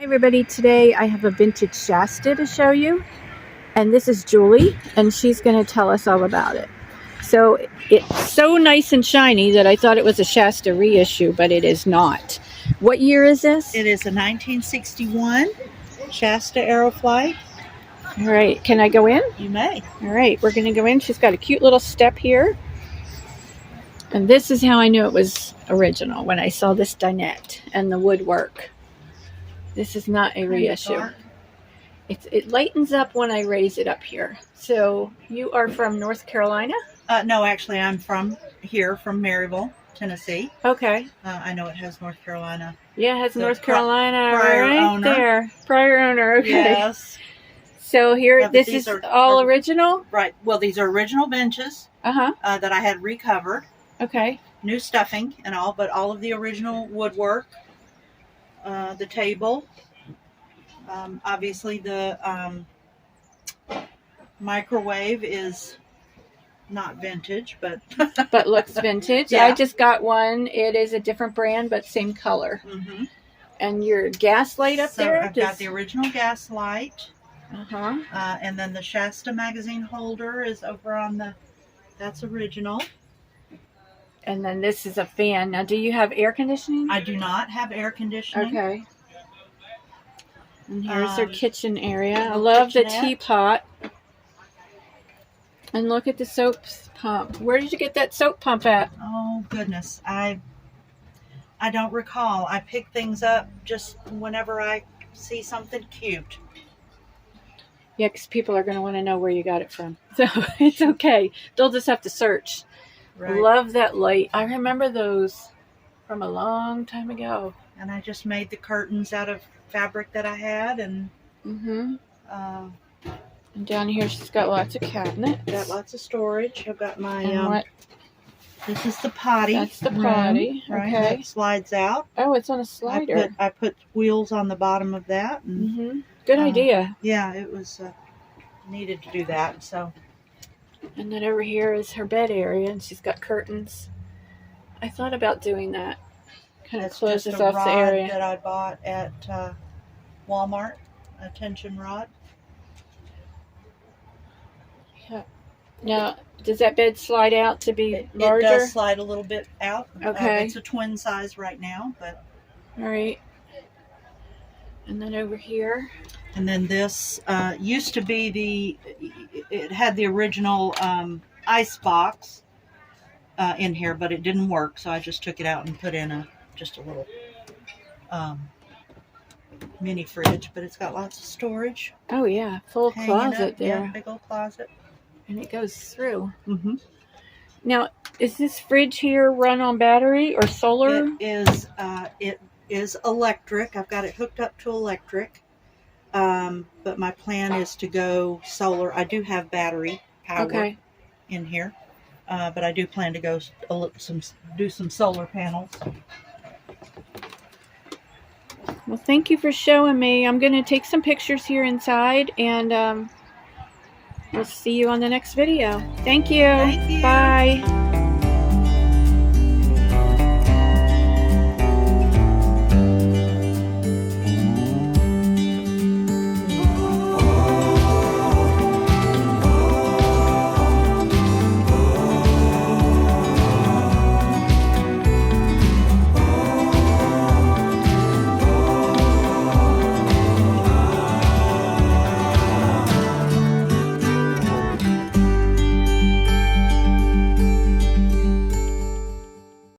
Hi everybody, today I have a vintage Shasta to show you, and this is Julie, and she's going to tell us all about it. So it's so nice and shiny that I thought it was a Shasta reissue, but it is not. What year is this? It is a 1961 Shasta Airflyte. All right, can I go in? You may. All right, we're going to go in. She's got a cute little step here. And this is how I knew it was original, when I saw this dinette and the woodwork. This is not a reissue. It lightens up when I raise it up here. So you are from North Carolina? No, actually, I'm from here, from Maryville, Tennessee. Okay. I know it has North Carolina. Yeah, it has North Carolina prior right owner. There. Prior owner. Okay. Yes. So here, this is all original? Right. Well, these are original benches that I had recovered. Okay. New stuffing and all, but all of the original woodwork. The table. Obviously, the microwave is not vintage, but but looks vintage. Yeah. I just got one. It is a different brand, but same color. Mm-hmm. And your gas light up there? I've got the original gas light. Uh-huh. And then the Shasta magazine holder is over on the, that's original. And then this is a fan. Now, do you have air conditioning? I do not have air conditioning. Okay. And here's their kitchen area. I love the teapot. And look at the soap pump. Where did you get that soap pump at? Oh, goodness. I don't recall. I pick things up just whenever I see something cute. Yeah, because people are going to want to know where you got it from. So it's okay. They'll just have to search. Right. Love that light. I remember those from a long time ago. And I just made the curtains out of fabric that I had. And and down here she's got lots of cabinets. Got lots of storage. I've got my this is the potty. That's the potty. Right? Okay. That slides out. Oh, it's on a slider. I put wheels on the bottom of that. And, Good idea. Yeah, it was needed to do that. So. And then over here is her bed area, and she's got curtains. I thought about doing that. Kind of closes off the area. That I bought at Walmart, a tension rod. Yeah. Now, does that bed slide out to be larger? It does slide a little bit out. Okay. It's a twin size right now, but. All right. And then over here. And then this used to be it had the original ice box in here, but it didn't work, so I just took it out and put in just a little mini fridge, but it's got lots of storage. Oh yeah, full closet there. Yeah, big old closet. And it goes through. Now, is this fridge here run on battery or solar? It is electric. I've got it hooked up to electric. But my plan is to go solar. I do have battery power in here, but I do plan to go do some solar panels. Well, thank you for showing me. I'm going to take some pictures here inside, and we'll see you on the next video. Thank you. Thank you. Bye.